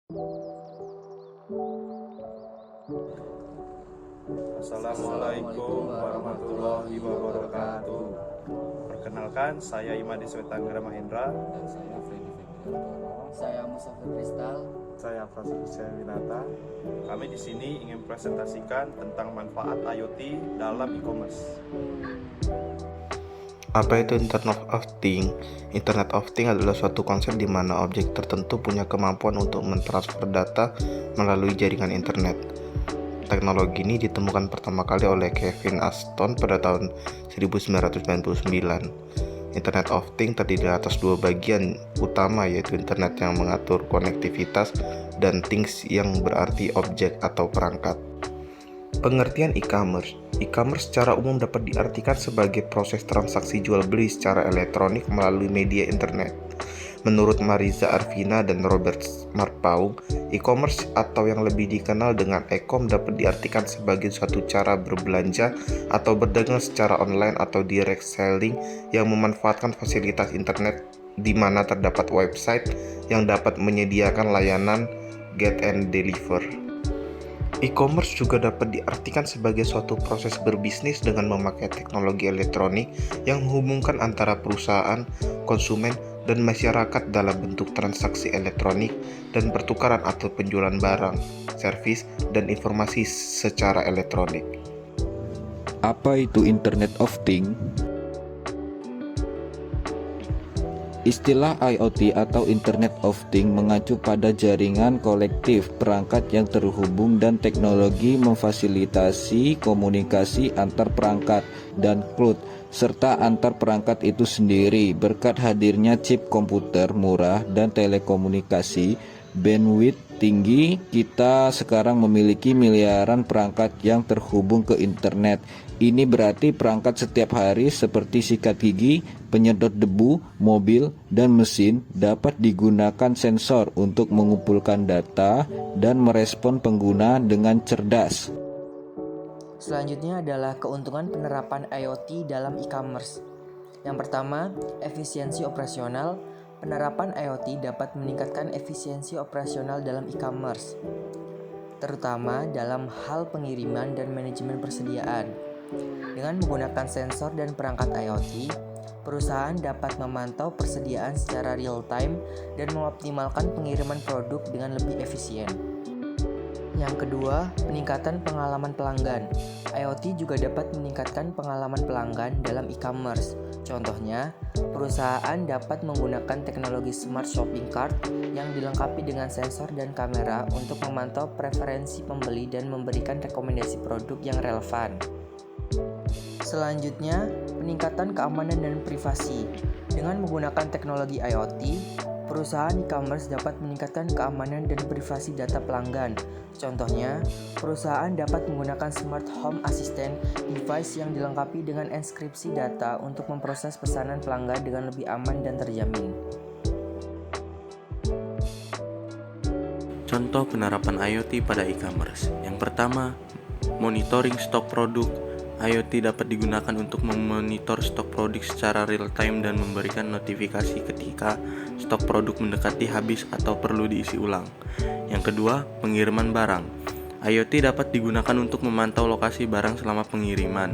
Assalamualaikum warahmatullahi wabarakatuh. Perkenalkan, saya Imadi Swetanggra Mahendra. Dan saya Freddy Febriantoro. Saya Musafir Kristal. Saya Prasetya Winata. Kami di sini ingin presentasikan tentang manfaat IoT dalam e-commerce. Apa itu Internet of Things? Internet of Things adalah suatu konsep di mana objek tertentu punya kemampuan untuk mentransfer data melalui jaringan internet. Teknologi ini ditemukan pertama kali oleh Kevin Ashton pada tahun 1999. Internet of Things terdiri atas dua bagian utama, yaitu internet yang mengatur konektivitas dan things yang berarti objek atau perangkat. Pengertian e-commerce. E-commerce secara umum dapat diartikan sebagai proses transaksi jual beli secara elektronik melalui media internet. Menurut Mariza Arvina dan Robert Marpaung, e-commerce atau yang lebih dikenal dengan e-com dapat diartikan sebagai suatu cara berbelanja atau berdagang secara online atau direct selling yang memanfaatkan fasilitas internet di mana terdapat website yang dapat menyediakan layanan get and deliver. E-commerce juga dapat diartikan sebagai suatu proses berbisnis dengan memakai teknologi elektronik yang menghubungkan antara perusahaan, konsumen, dan masyarakat dalam bentuk transaksi elektronik dan pertukaran atau penjualan barang, servis, dan informasi secara elektronik. Apa itu Internet of Things? Istilah IoT atau Internet of Things mengacu pada jaringan kolektif perangkat yang terhubung dan teknologi memfasilitasi komunikasi antar perangkat dan cloud serta antar perangkat itu sendiri. Berkat hadirnya chip komputer murah dan telekomunikasi bandwidth tinggi, kita sekarang memiliki miliaran perangkat yang terhubung ke internet. Ini berarti perangkat setiap hari seperti sikat gigi, penyedot debu, mobil, dan mesin dapat digunakan sensor untuk mengumpulkan data dan merespon pengguna dengan cerdas. Selanjutnya adalah keuntungan penerapan IoT dalam e-commerce. Yang pertama, efisiensi operasional. Penerapan IoT dapat meningkatkan efisiensi operasional dalam e-commerce, terutama dalam hal pengiriman dan manajemen persediaan. Dengan menggunakan sensor dan perangkat IoT, perusahaan dapat memantau persediaan secara real-time dan mengoptimalkan pengiriman produk dengan lebih efisien. Yang kedua, peningkatan pengalaman pelanggan. IoT juga dapat meningkatkan pengalaman pelanggan dalam e-commerce. Contohnya, perusahaan dapat menggunakan teknologi smart shopping cart yang dilengkapi dengan sensor dan kamera untuk memantau preferensi pembeli dan memberikan rekomendasi produk yang relevan. Selanjutnya, peningkatan keamanan dan privasi. Dengan menggunakan teknologi IoT, perusahaan e-commerce dapat meningkatkan keamanan dan privasi data pelanggan. Contohnya, perusahaan dapat menggunakan smart home assistant device yang dilengkapi dengan enskripsi data untuk memproses pesanan pelanggan dengan lebih aman dan terjamin. Contoh penerapan IoT pada e-commerce. Yang pertama, monitoring stok produk. IoT dapat digunakan untuk memonitor stok produk secara real-time dan memberikan notifikasi ketika stok produk mendekati habis atau perlu diisi ulang. Yang kedua, pengiriman barang. IoT dapat digunakan untuk memantau lokasi barang selama pengiriman,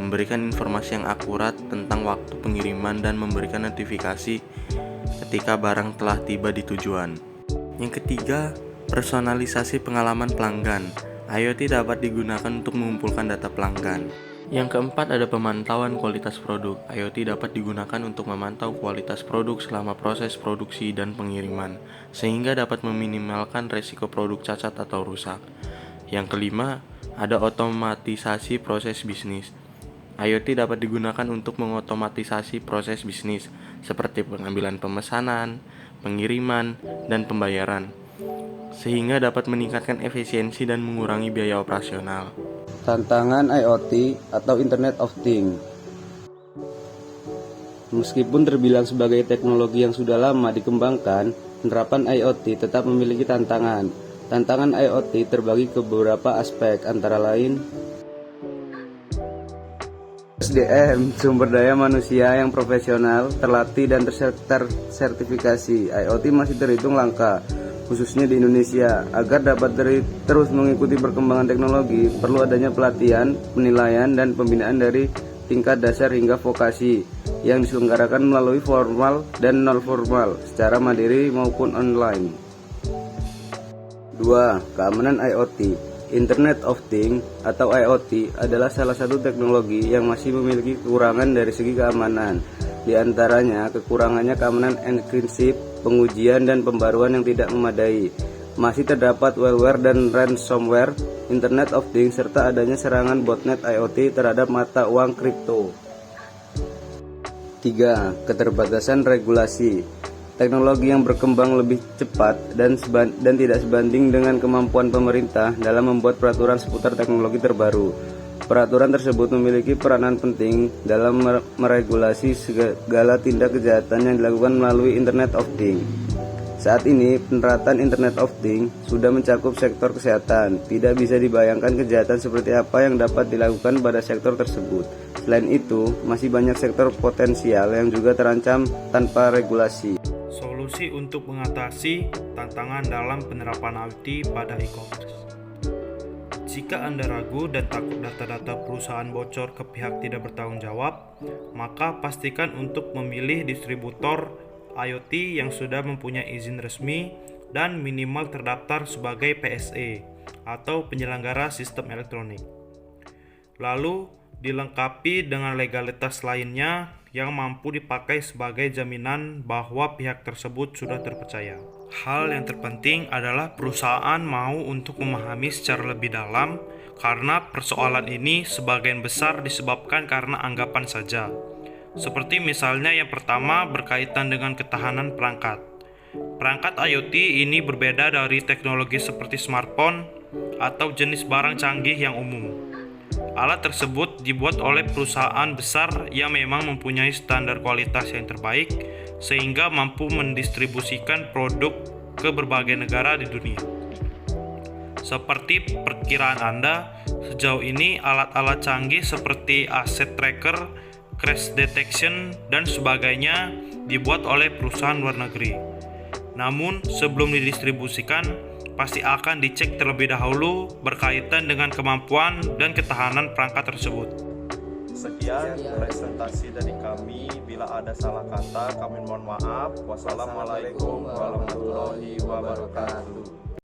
memberikan informasi yang akurat tentang waktu pengiriman dan memberikan notifikasi ketika barang telah tiba di tujuan. Yang ketiga, personalisasi pengalaman pelanggan. IoT dapat digunakan untuk mengumpulkan data pelanggan. Yang keempat ada pemantauan kualitas produk. IoT dapat digunakan untuk memantau kualitas produk selama proses produksi dan pengiriman, sehingga dapat meminimalkan resiko produk cacat atau rusak. Yang kelima, ada otomatisasi proses bisnis. IoT dapat digunakan untuk mengotomatisasi proses bisnis, seperti pengambilan pemesanan, pengiriman, dan pembayaran, sehingga dapat meningkatkan efisiensi dan mengurangi biaya operasional. Tantangan IoT atau Internet of Things. Meskipun terbilang sebagai teknologi yang sudah lama dikembangkan, penerapan IoT tetap memiliki tantangan. Tantangan IoT terbagi ke beberapa aspek, antara lain SDM, sumber daya manusia yang profesional, terlatih dan tersertifikasi. IoT masih terhitung langka. khususnya di Indonesia. Agar dapat terus mengikuti perkembangan teknologi, perlu adanya pelatihan, penilaian, dan pembinaan dari tingkat dasar hingga vokasi yang diselenggarakan melalui formal dan non formal secara mandiri maupun online. 2. Keamanan IoT. Internet of Things atau IoT adalah salah satu teknologi yang masih memiliki kekurangan dari segi keamanan. Di antaranya, kekurangannya keamanan enkripsi, pengujian dan pembaruan yang tidak memadai. Masih terdapat malware dan ransomware Internet of Things serta adanya serangan botnet IoT terhadap mata uang kripto. 3. Keterbatasan regulasi. Teknologi yang berkembang lebih cepat dan tidak sebanding dengan kemampuan pemerintah dalam membuat peraturan seputar teknologi terbaru. Peraturan tersebut memiliki peranan penting dalam meregulasi segala tindak kejahatan yang dilakukan melalui Internet of Things. Saat ini, penerapan Internet of Things sudah mencakup sektor kesehatan. Tidak bisa dibayangkan kejahatan seperti apa yang dapat dilakukan pada sektor tersebut. Selain itu, masih banyak sektor potensial yang juga terancam tanpa regulasi. Solusi untuk mengatasi tantangan dalam penerapan IoT pada e-commerce. Jika Anda ragu dan takut data-data perusahaan bocor ke pihak tidak bertanggung jawab, maka pastikan untuk memilih distributor IoT yang sudah mempunyai izin resmi dan minimal terdaftar sebagai PSE atau penyelenggara sistem elektronik. Lalu dilengkapi dengan legalitas lainnya yang mampu dipakai sebagai jaminan bahwa pihak tersebut sudah terpercaya. Hal yang terpenting adalah perusahaan mau untuk memahami secara lebih dalam karena persoalan ini sebagian besar disebabkan karena anggapan saja. Seperti misalnya yang pertama berkaitan dengan ketahanan perangkat. Perangkat IoT ini berbeda dari teknologi seperti smartphone atau jenis barang canggih yang umum. Alat tersebut dibuat oleh perusahaan besar yang memang mempunyai standar kualitas yang terbaik sehingga mampu mendistribusikan produk ke berbagai negara di dunia. Seperti perkiraan Anda, sejauh ini alat-alat canggih seperti asset tracker, crash detection, dan sebagainya dibuat oleh perusahaan luar negeri. Namun, sebelum didistribusikan, pasti akan dicek terlebih dahulu berkaitan dengan kemampuan dan ketahanan perangkat tersebut. Sekian presentasi dari kami. Bila ada salah kata, kami mohon maaf. Wassalamualaikum warahmatullahi wabarakatuh.